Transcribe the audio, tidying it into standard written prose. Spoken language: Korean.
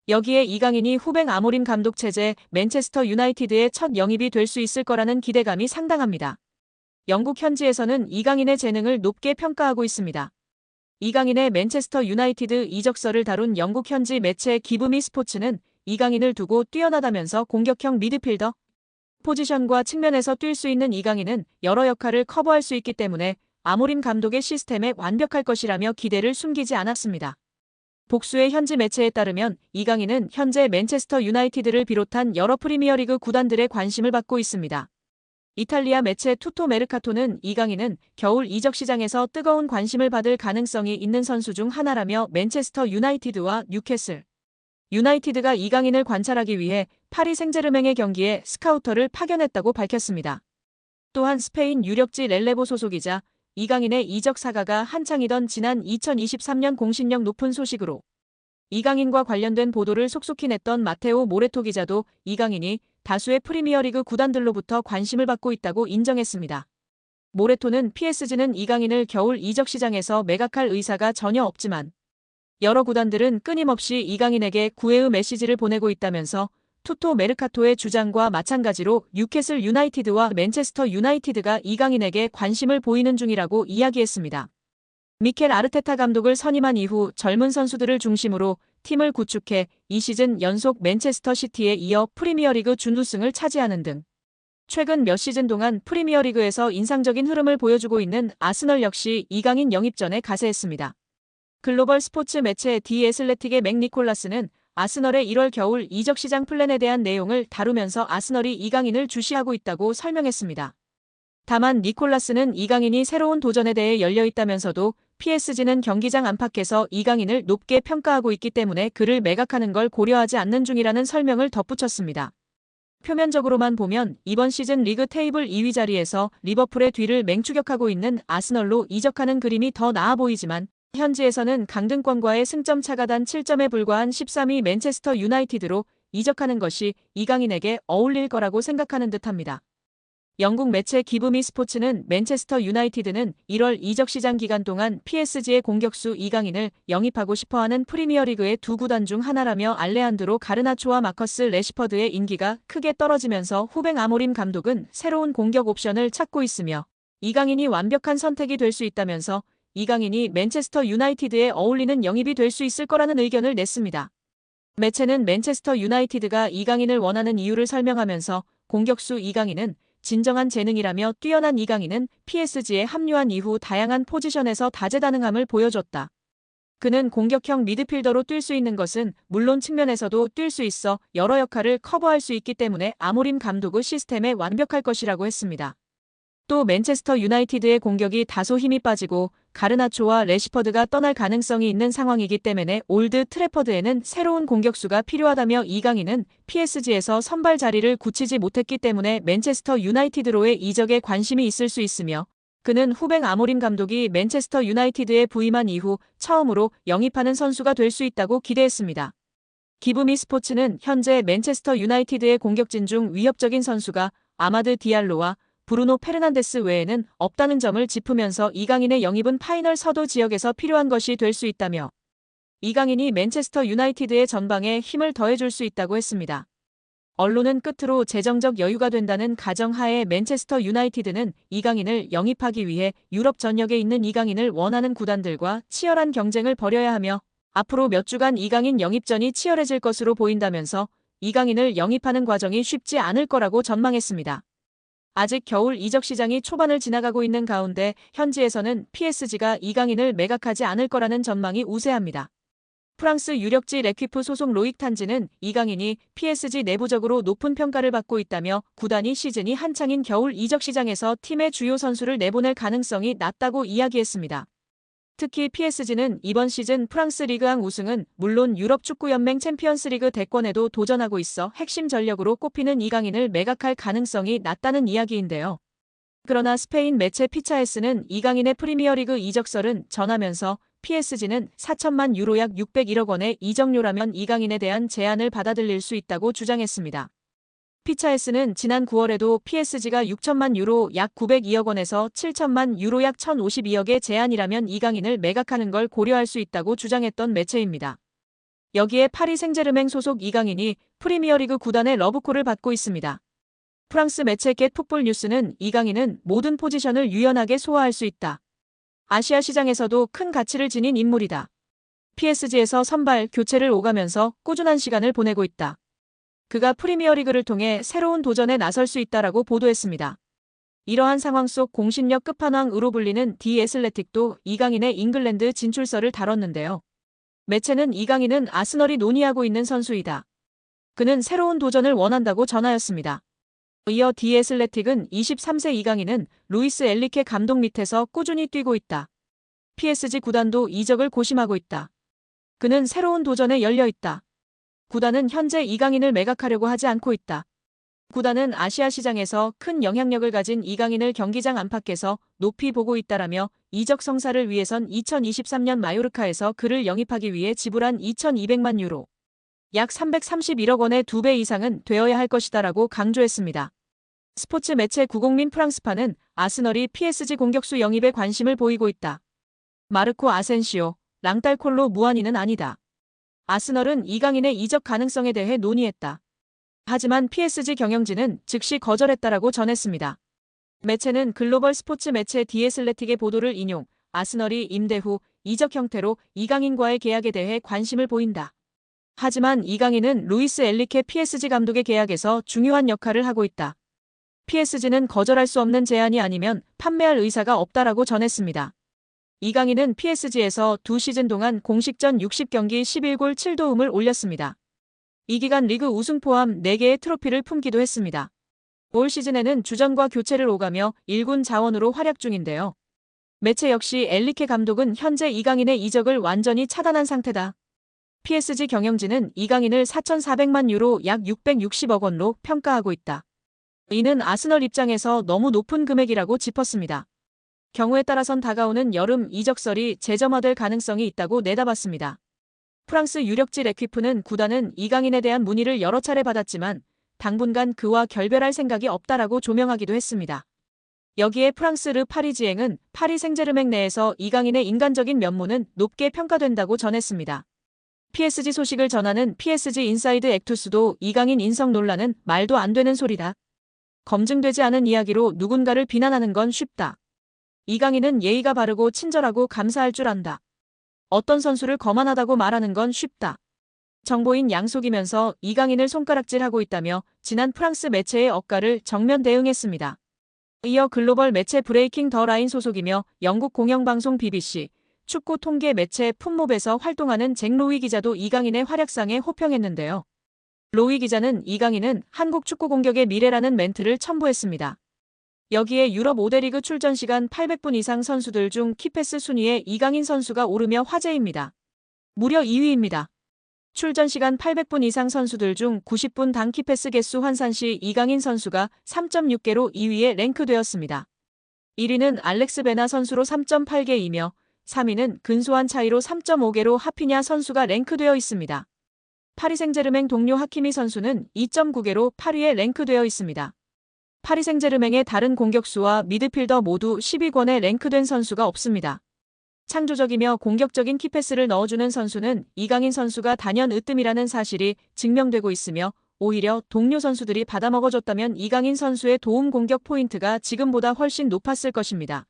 여기에 이강인이 후배 아모림 감독 체제 맨체스터 유나이티드의 첫 영입이 될 수 있을 거라는 기대감이 상당합니다. 영국 현지에서는 이강인의 재능을 높게 평가하고 있습니다. 이강인의 맨체스터 유나이티드 이적설을 다룬 영국 현지 매체 기브미 스포츠는 이강인을 두고 뛰어나다면서 공격형 미드필더 포지션과 측면에서 뛸 수 있는 이강인은 여러 역할을 커버할 수 있기 때문에 아모림 감독의 시스템에 완벽할 것이라며 기대를 숨기지 않았습니다. 복수의 현지 매체에 따르면 이강인은 현재 맨체스터 유나이티드를 비롯한 여러 프리미어리그 구단들의 관심을 받고 있습니다. 이탈리아 매체 투토 메르카토는 이강인은 겨울 이적 시장에서 뜨거운 관심을 받을 가능성이 있는 선수 중 하나라며 맨체스터 유나이티드와 뉴캐슬 유나이티드가 이강인을 관찰하기 위해 파리 생제르맹의 경기에 스카우터를 파견했다고 밝혔습니다. 또한 스페인 유력지 렐레보 소속이자 이강인의 이적 사가가 한창이던 지난 2023년 공신력 높은 소식으로 이강인과 관련된 보도를 속속히 냈던 마테오 모레토 기자도 이강인이 다수의 프리미어리그 구단들로부터 관심을 받고 있다고 인정했습니다. 모레토는 PSG는 이강인을 겨울 이적 시장에서 매각할 의사가 전혀 없지만 여러 구단들은 끊임없이 이강인에게 구애의 메시지를 보내고 있다면서 투토 메르카토의 주장과 마찬가지로 뉴캐슬 유나이티드와 맨체스터 유나이티드가 이강인에게 관심을 보이는 중이라고 이야기했습니다. 미켈 아르테타 감독을 선임한 이후 젊은 선수들을 중심으로 팀을 구축해 이 시즌 연속 맨체스터 시티에 이어 프리미어리그 준우승을 차지하는 등 최근 몇 시즌 동안 프리미어리그에서 인상적인 흐름을 보여주고 있는 아스널 역시 이강인 영입전에 가세했습니다. 글로벌 스포츠 매체 디 애슬레틱의 맥 니콜라스는 아스널의 1월 겨울 이적 시장 플랜에 대한 내용을 다루면서 아스널이 이강인을 주시하고 있다고 설명했습니다. 다만 니콜라스는 이강인이 새로운 도전에 대해 열려있다면서도 PSG는 경기장 안팎에서 이강인을 높게 평가하고 있기 때문에 그를 매각하는 걸 고려하지 않는 중이라는 설명을 덧붙였습니다. 표면적으로만 보면 이번 시즌 리그 테이블 2위 자리에서 리버풀의 뒤를 맹추격하고 있는 아스널로 이적하는 그림이 더 나아 보이지만 현지에서는 강등권과의 승점 차가 단 7점에 불과한 13위 맨체스터 유나이티드로 이적하는 것이 이강인에게 어울릴 거라고 생각하는 듯합니다. 영국 매체 기브미 스포츠는 맨체스터 유나이티드는 1월 이적 시장 기간 동안 PSG의 공격수 이강인을 영입하고 싶어하는 프리미어리그의 두 구단 중 하나라며 알레한드로 가르나초와 마커스 레시퍼드의 인기가 크게 떨어지면서 후배 아모림 감독은 새로운 공격 옵션을 찾고 있으며 이강인이 완벽한 선택이 될 수 있다면서 이강인이 맨체스터 유나이티드에 어울리는 영입이 될 수 있을 거라는 의견을 냈습니다. 매체는 맨체스터 유나이티드가 이강인을 원하는 이유를 설명하면서 공격수 이강인은 진정한 재능이라며 뛰어난 이강인은 PSG에 합류한 이후 다양한 포지션에서 다재다능함을 보여줬다. 그는 공격형 미드필더로 뛸 수 있는 것은 물론 측면에서도 뛸 수 있어 여러 역할을 커버할 수 있기 때문에 아모림 감독의 시스템에 완벽할 것이라고 했습니다. 또 맨체스터 유나이티드의 공격이 다소 힘이 빠지고 가르나초와 레시퍼드가 떠날 가능성이 있는 상황이기 때문에 올드 트래퍼드에는 새로운 공격수가 필요하다며 이강인은 PSG에서 선발 자리를 굳히지 못했기 때문에 맨체스터 유나이티드로의 이적에 관심이 있을 수 있으며 그는 후배 아모림 감독이 맨체스터 유나이티드에 부임한 이후 처음으로 영입하는 선수가 될 수 있다고 기대했습니다. 기브미 스포츠는 현재 맨체스터 유나이티드의 공격진 중 위협적인 선수가 아마드 디알로와 브루노 페르난데스 외에는 없다는 점을 짚으면서 이강인의 영입은 파이널 서도 지역에서 필요한 것이 될 수 있다며 이강인이 맨체스터 유나이티드의 전방에 힘을 더해줄 수 있다고 했습니다. 언론은 끝으로 재정적 여유가 된다는 가정하에 맨체스터 유나이티드는 이강인을 영입하기 위해 유럽 전역에 있는 이강인을 원하는 구단들과 치열한 경쟁을 벌여야 하며 앞으로 몇 주간 이강인 영입전이 치열해질 것으로 보인다면서 이강인을 영입하는 과정이 쉽지 않을 거라고 전망했습니다. 아직 겨울 이적 시장이 초반을 지나가고 있는 가운데 현지에서는 PSG가 이강인을 매각하지 않을 거라는 전망이 우세합니다. 프랑스 유력지 레퀴프 소속 로익 탄지는 이강인이 PSG 내부적으로 높은 평가를 받고 있다며 구단이 시즌이 한창인 겨울 이적 시장에서 팀의 주요 선수를 내보낼 가능성이 낮다고 이야기했습니다. 특히 PSG는 이번 시즌 프랑스 리그앙 우승은 물론 유럽 축구연맹 챔피언스리그 대권에도 도전하고 있어 핵심 전력으로 꼽히는 이강인을 매각할 가능성이 낮다는 이야기인데요. 그러나 스페인 매체 피차에스는 이강인의 프리미어리그 이적설은 전하면서 PSG는 4천만 유로 약 601억 원의 이적료라면 이강인에 대한 제안을 받아들일 수 있다고 주장했습니다. 피차에스는 지난 9월에도 PSG가 6천만 유로 약 902억 원에서 7천만 유로 약 1,052억의 제안이라면 이강인을 매각하는 걸 고려할 수 있다고 주장했던 매체입니다. 여기에 파리 생제르맹 소속 이강인이 프리미어리그 구단의 러브콜을 받고 있습니다. 프랑스 매체 겟 풋볼 뉴스는 이강인은 모든 포지션을 유연하게 소화할 수 있다. 아시아 시장에서도 큰 가치를 지닌 인물이다. PSG에서 선발, 교체를 오가면서 꾸준한 시간을 보내고 있다. 그가 프리미어리그를 통해 새로운 도전에 나설 수 있다라고 보도했습니다. 이러한 상황 속 공신력 끝판왕으로 불리는 디 애슬레틱도 이강인의 잉글랜드 진출설을 다뤘는데요. 매체는 이강인은 아스널이 논의하고 있는 선수이다. 그는 새로운 도전을 원한다고 전하였습니다. 이어 디 애슬레틱은 23세 이강인은 루이스 엔리케 감독 밑에서 꾸준히 뛰고 있다. PSG 구단도 이적을 고심하고 있다. 그는 새로운 도전에 열려 있다. 구단은 현재 이강인을 매각하려고 하지 않고 있다. 구단은 아시아 시장에서 큰 영향력을 가진 이강인을 경기장 안팎에서 높이 보고 있다라며 이적 성사를 위해선 2023년 마요르카에서 그를 영입하기 위해 지불한 2,200만 유로, 약 331억 원의 2배 이상은 되어야 할 것이다라고 강조했습니다. 스포츠 매체 구국민 프랑스파는 아스널이 PSG 공격수 영입에 관심을 보이고 있다. 마르코 아센시오, 랑달콜로 무한히는 아니다. 아스널은 이강인의 이적 가능성에 대해 논의했다. 하지만 PSG 경영진은 즉시 거절했다라고 전했습니다. 매체는 글로벌 스포츠 매체 디 애슬레틱의 보도를 인용, 아스널이 임대 후 이적 형태로 이강인과의 계약에 대해 관심을 보인다. 하지만 이강인은 루이스 엔리케 PSG 감독의 계약에서 중요한 역할을 하고 있다. PSG는 거절할 수 없는 제안이 아니면 판매할 의사가 없다라고 전했습니다. 이강인은 PSG에서 2시즌 동안 공식전 60경기 11골 7도움을 올렸습니다. 이 기간 리그 우승 포함 4개의 트로피를 품기도 했습니다. 올 시즌에는 주전과 교체를 오가며 1군 자원으로 활약 중인데요. 매체 역시 엔리케 감독은 현재 이강인의 이적을 완전히 차단한 상태다. PSG 경영진은 이강인을 4,400만 유로 약 660억 원로 평가하고 있다. 이는 아스널 입장에서 너무 높은 금액이라고 짚었습니다. 경우에 따라선 다가오는 여름 이적설이 재점화될 가능성이 있다고 내다봤습니다. 프랑스 유력지 레퀴프는 구단은 이강인에 대한 문의를 여러 차례 받았지만 당분간 그와 결별할 생각이 없다라고 조명하기도 했습니다. 여기에 프랑스 르 파리지앵은 파리 생제르맹 내에서 이강인의 인간적인 면모는 높게 평가된다고 전했습니다. PSG 소식을 전하는 PSG 인사이드 액투스도 이강인 인성 논란은 말도 안 되는 소리다. 검증되지 않은 이야기로 누군가를 비난하는 건 쉽다. 이강인은 예의가 바르고 친절하고 감사할 줄 안다. 어떤 선수를 거만하다고 말하는 건 쉽다. 정보인 양속이면서 이강인을 손가락질하고 있다며 지난 프랑스 매체의 억가를 정면 대응했습니다. 이어 글로벌 매체 브레이킹 더 라인 소속이며 영국 공영방송 BBC, 축구 통계 매체 풋몹에서 활동하는 잭 로위 기자도 이강인의 활약상에 호평했는데요. 로위 기자는 이강인은 한국 축구 공격의 미래라는 멘트를 첨부했습니다. 여기에 유럽 5대 리그 출전 시간 800분 이상 선수들 중 키패스 순위에 이강인 선수가 오르며 화제입니다. 무려 2위입니다. 출전 시간 800분 이상 선수들 중 90분 당 키패스 개수 환산 시 이강인 선수가 3.6개로 2위에 랭크되었습니다. 1위는 알렉스 베나 선수로 3.8개이며 3위는 근소한 차이로 3.5개로 하피냐 선수가 랭크되어 있습니다. 파리 생제르맹 동료 하키미 선수는 2.9개로 8위에 랭크되어 있습니다. 파리 생제르맹의 다른 공격수와 미드필더 모두 10위권에 랭크된 선수가 없습니다. 창조적이며 공격적인 키패스를 넣어주는 선수는 이강인 선수가 단연 으뜸이라는 사실이 증명되고 있으며 오히려 동료 선수들이 받아먹어줬다면 이강인 선수의 도움 공격 포인트가 지금보다 훨씬 높았을 것입니다.